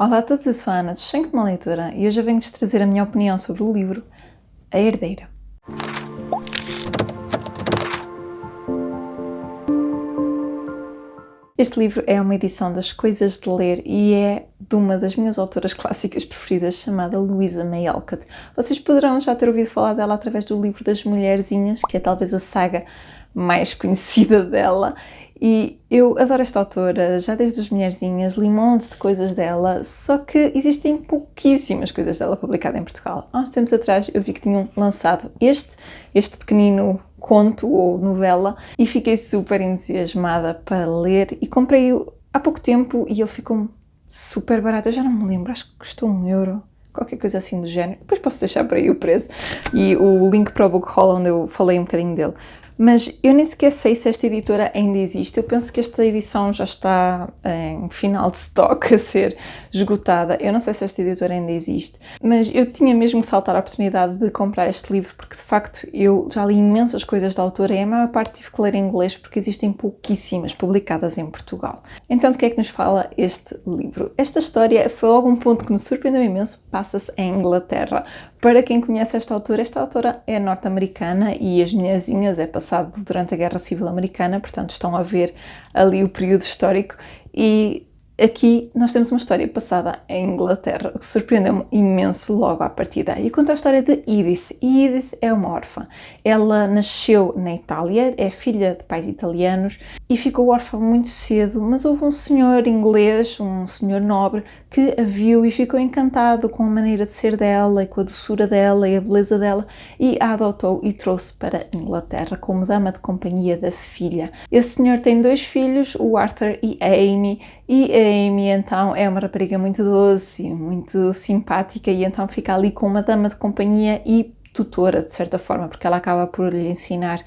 Olá a todos, eu sou a Ana, do Sonho de uma Leitora, e hoje eu venho-vos trazer a minha opinião sobre o livro A Herdeira. Este livro é uma edição das Coisas de Ler e é de uma das minhas autoras clássicas preferidas, chamada Louisa May Alcott. Vocês poderão já ter ouvido falar dela através do livro das Mulherzinhas, que é talvez a saga mais conhecida dela. E eu adoro esta autora, já desde as Mulherzinhas, li montes de coisas dela, só que existem pouquíssimas coisas dela publicadas em Portugal. Há uns tempos atrás eu vi que tinham lançado este pequenino conto ou novela e fiquei super entusiasmada para ler e comprei-o há pouco tempo e ele ficou super barato. Eu já não me lembro, acho que custou €1, qualquer coisa assim do género. Depois posso deixar por aí o preço e o link para o book haul onde eu falei um bocadinho dele. Mas eu nem sequer sei se esta editora ainda existe. Eu penso que esta edição já está em final de stock, a ser esgotada. Eu não sei se esta editora ainda existe, mas eu tinha mesmo que saltar a oportunidade de comprar este livro, porque de facto eu já li imensas coisas da autora e a maior parte tive que ler em inglês porque existem pouquíssimas publicadas em Portugal. Então de que é que nos fala este livro? Esta história foi logo um ponto que me surpreendeu imenso, passa-se em Inglaterra. Para quem conhece esta autora é norte-americana e As Mulherzinhas é passado durante a Guerra Civil Americana, portanto estão a ver ali o período histórico e aqui nós temos uma história passada em Inglaterra, o que surpreendeu-me imenso logo à partida. E conta a história de Edith. E Edith é uma órfã. Ela nasceu na Itália, é filha de pais italianos e ficou órfã muito cedo, mas houve um senhor inglês, um senhor nobre, que a viu e ficou encantado com a maneira de ser dela e com a doçura dela e a beleza dela e a adotou e trouxe para a Inglaterra como dama de companhia da filha. Esse senhor tem 2 filhos, o Arthur e a Amy, e a Amy então é uma rapariga muito doce, muito simpática e então fica ali com uma dama de companhia e tutora, de certa forma, porque ela acaba por lhe ensinar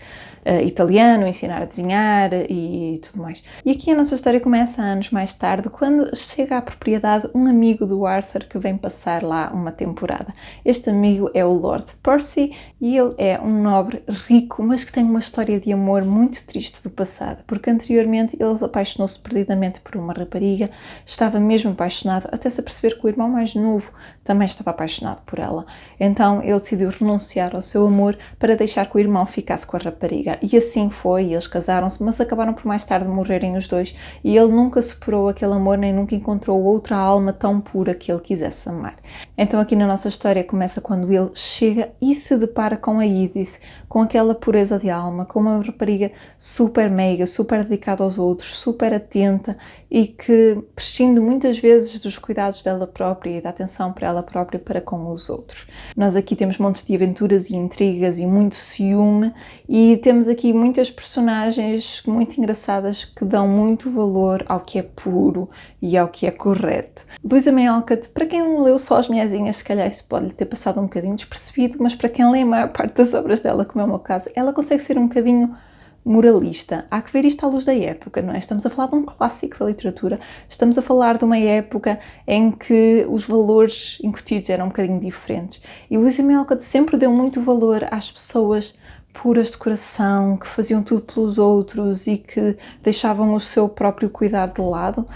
italiano, ensinar a desenhar e tudo mais. E aqui a nossa história começa anos mais tarde, quando chega à propriedade um amigo do Arthur que vem passar lá uma temporada. Este amigo é o Lord Percy e ele é um nobre rico, mas que tem uma história de amor muito triste do passado, porque anteriormente ele apaixonou-se perdidamente por uma rapariga, estava mesmo apaixonado, até se aperceber que o irmão mais novo também estava apaixonado por ela. Então ele decidiu renunciar ao seu amor para deixar que o irmão ficasse com a rapariga. E assim foi, eles casaram-se, mas acabaram por mais tarde morrerem os dois e ele nunca superou aquele amor, nem nunca encontrou outra alma tão pura que ele quisesse amar. Então aqui na nossa história começa quando ele chega e se depara com a Edith, com aquela pureza de alma, com uma rapariga super meiga, super dedicada aos outros, super atenta e que prescinde muitas vezes dos cuidados dela própria e da atenção para ela própria para com os outros. Nós aqui temos montes de aventuras e intrigas e muito ciúme e temos aqui muitas personagens muito engraçadas que dão muito valor ao que é puro e ao que é correto. Louisa May Alcott, para quem leu só As Mulherzinhas, se calhar isso pode lhe ter passado um bocadinho despercebido, mas para quem lê a maior parte das obras dela, como é o meu caso, ela consegue ser um bocadinho moralista. Há que ver isto à luz da época, não é? Estamos a falar de um clássico da literatura, estamos a falar de uma época em que os valores incutidos eram um bocadinho diferentes. E Louisa May Alcott sempre deu muito valor às pessoas puras de coração, que faziam tudo pelos outros e que deixavam o seu próprio cuidado de lado.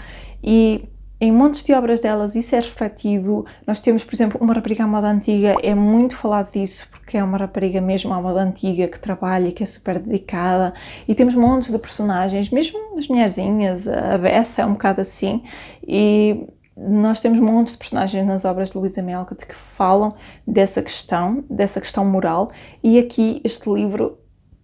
E em montes de obras delas isso é refletido. Nós temos, por exemplo, Uma Rapariga à Moda Antiga, é muito falado disso, porque é uma rapariga mesmo à moda antiga, que trabalha, que é super dedicada, e temos montes de personagens, mesmo as Mulherzinhas, a Beth é um bocado assim, e nós temos montes de personagens nas obras de Louisa May Alcott que falam dessa questão moral, e aqui este livro,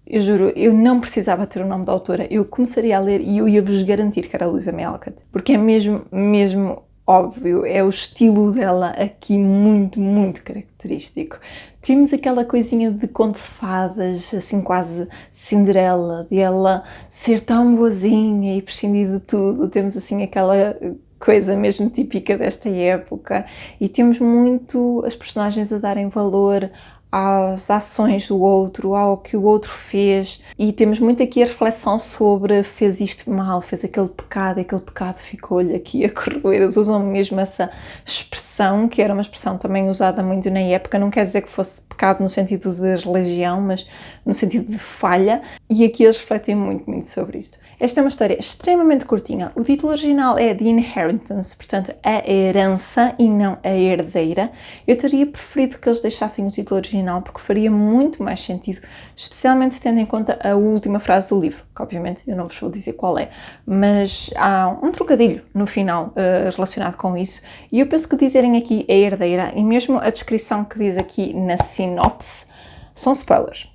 eu juro, eu não precisava ter o nome da autora, eu começaria a ler e eu ia-vos garantir que era Louisa May Alcott, porque é mesmo óbvio, é o estilo dela aqui muito, muito característico. Temos aquela coisinha de conto de fadas, assim quase Cinderela, de ela ser tão boazinha e prescindir de tudo, temos assim aquela coisa mesmo típica desta época e temos muito as personagens a darem valor às ações do outro, ao que o outro fez, e temos muito aqui a reflexão sobre fez isto mal, fez aquele pecado, e aquele pecado ficou-lhe aqui a corroer. Eles usam mesmo essa expressão, que era uma expressão também usada muito na época, não quer dizer que fosse pecado no sentido de religião, mas no sentido de falha, e aqui eles refletem muito, muito sobre isto. Esta é uma história extremamente curtinha. O título original é The Inheritance, portanto, a herança e não a herdeira. Eu teria preferido que eles deixassem o título original porque faria muito mais sentido, especialmente tendo em conta a última frase do livro, que obviamente eu não vos vou dizer qual é, mas há um trocadilho no final relacionado com isso, e eu penso que dizerem aqui a herdeira e mesmo a descrição que diz aqui na sinopse são spoilers.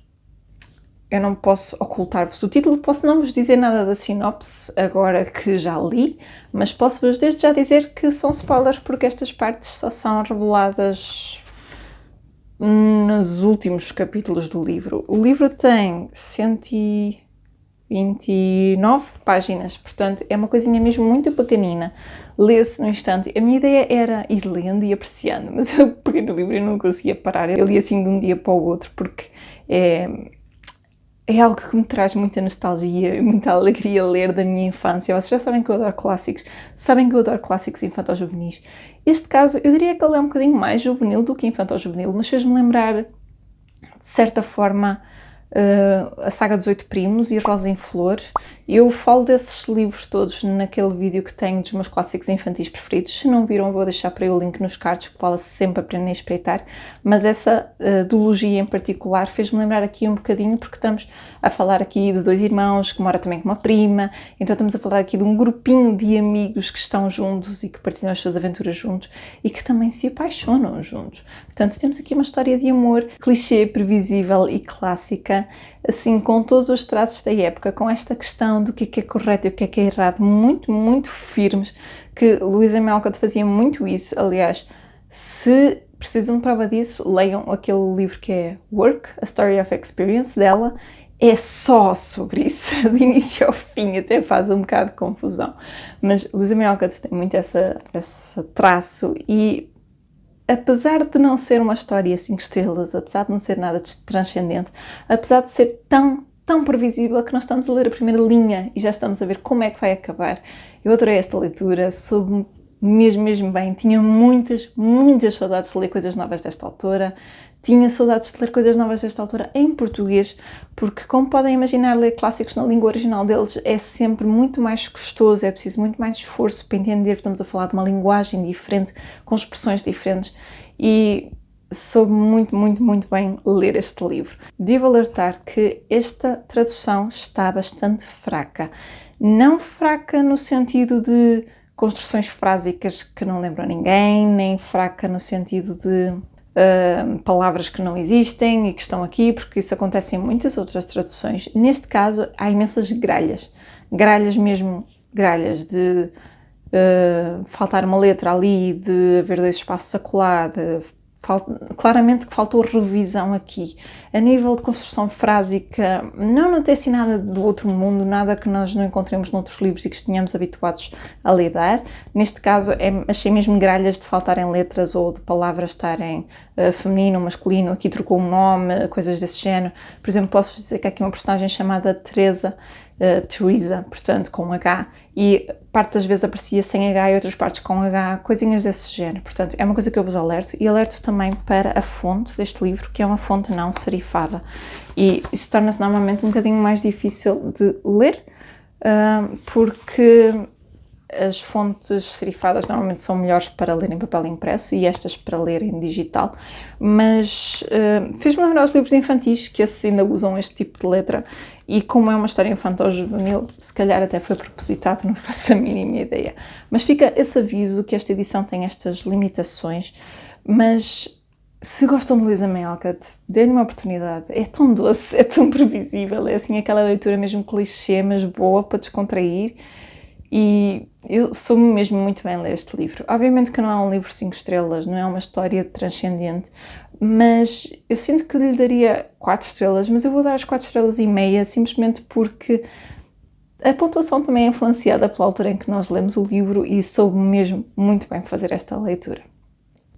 Eu não posso ocultar-vos o título, posso não vos dizer nada da sinopse agora que já li, mas posso-vos desde já dizer que são spoilers porque estas partes só são reveladas nos últimos capítulos do livro. O livro tem 129 páginas, portanto é uma coisinha mesmo muito pequenina, lê-se no instante. A minha ideia era ir lendo e apreciando, mas eu peguei no livro e não conseguia parar, eu li assim de um dia para o outro porque é algo que me traz muita nostalgia e muita alegria ler da minha infância. Vocês já sabem que eu adoro clássicos, sabem que eu adoro clássicos infanto-juvenis. Este caso, eu diria que ele é um bocadinho mais juvenil do que infanto-juvenil, mas fez-me lembrar, de certa forma, a saga dos 8 Primos e Rosa em Flor. Eu falo desses livros todos naquele vídeo que tenho dos meus clássicos infantis preferidos. Se não viram, vou deixar para aí o link nos cards, que vale sempre a pena espreitar. Mas essa duologia em particular fez-me lembrar aqui um bocadinho, porque estamos a falar aqui de 2 irmãos, que mora também com uma prima, então estamos a falar aqui de um grupinho de amigos que estão juntos e que partilham as suas aventuras juntos e que também se apaixonam juntos. Portanto, temos aqui uma história de amor clichê, previsível e clássica, assim, com todos os traços da época, com esta questão do que é correto e o que é errado, muito, muito firmes, que Louisa May Alcott fazia muito isso. Aliás, se precisam de prova disso, leiam aquele livro que é Work, A Story of Experience, dela. É só sobre isso, de início ao fim, até faz um bocado de confusão. Mas Louisa May Alcott tem muito esse traço e, apesar de não ser uma história 5 estrelas, apesar de não ser nada de transcendente, apesar de ser tão previsível que nós estamos a ler a primeira linha e já estamos a ver como é que vai acabar, eu adorei esta leitura, soube mesmo bem, tinha muitas saudades de ler coisas novas desta autora, tinha saudades de ler coisas novas desta autora em português, porque, como podem imaginar, ler clássicos na língua original deles é sempre muito mais custoso, é preciso muito mais esforço para entender que estamos a falar de uma linguagem diferente, com expressões diferentes, e soube muito bem ler este livro. Devo alertar que esta tradução está bastante fraca. Não fraca no sentido de construções frásicas que não lembram ninguém, nem fraca no sentido de palavras que não existem e que estão aqui, porque isso acontece em muitas outras traduções. Neste caso, há imensas gralhas mesmo, gralhas de faltar uma letra ali, de haver 2 espaços acolá, claramente que faltou revisão aqui. A nível de construção frásica, não notei assim nada do outro mundo, nada que nós não encontremos noutros livros e que estejamos habituados a lidar. Neste caso, achei mesmo gralhas de faltarem letras ou de palavras estarem feminino ou masculino. Aqui trocou um nome, coisas desse género. Por exemplo, posso dizer que há aqui uma personagem chamada Teresa, portanto, com H, e parte das vezes aparecia sem H e outras partes com H, coisinhas desse género. Portanto, é uma coisa que eu vos alerto, e alerto também para a fonte deste livro, que é uma fonte não serifada, e isso torna-se normalmente um bocadinho mais difícil de ler, porque as fontes serifadas normalmente são melhores para ler em papel impresso e estas para ler em digital, mas fez-me lembrar os livros infantis, que esses ainda usam este tipo de letra, e como é uma história infantil-juvenil, se calhar até foi propositado, não faço a mínima ideia. Mas fica esse aviso que esta edição tem estas limitações, mas se gostam de Louisa May Alcott, dê-lhe uma oportunidade. É tão doce, é tão previsível, é assim aquela leitura mesmo clichê, mas boa para descontrair. E eu soube mesmo muito bem ler este livro. Obviamente que não é um livro 5 estrelas, não é uma história transcendente, mas eu sinto que lhe daria 4 estrelas, mas eu vou dar as 4 estrelas e meia, simplesmente porque a pontuação também é influenciada pela altura em que nós lemos o livro e soube mesmo muito bem fazer esta leitura.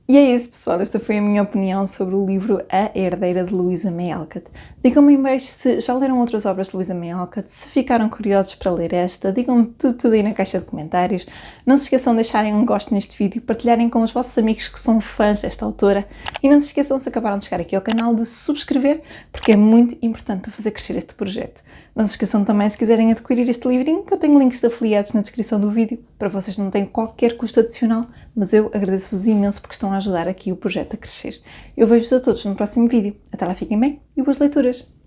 E é isso, pessoal. Esta foi a minha opinião sobre o livro A Herdeira de Louisa May Alcott. Digam-me em baixo se já leram outras obras de Louisa May Alcott, se ficaram curiosos para ler esta, digam-me tudo aí na caixa de comentários. Não se esqueçam de deixarem um gosto neste vídeo, partilharem com os vossos amigos que são fãs desta autora e não se esqueçam, se acabaram de chegar aqui ao canal, de subscrever, porque é muito importante para fazer crescer este projeto. Não se esqueçam também, se quiserem adquirir este livrinho, que eu tenho links de afiliados na descrição do vídeo, para vocês não terem qualquer custo adicional, mas eu agradeço-vos imenso porque estão a ajudar aqui o projeto a crescer. Eu vejo-vos a todos no próximo vídeo. Até lá, fiquem bem e boas leituras!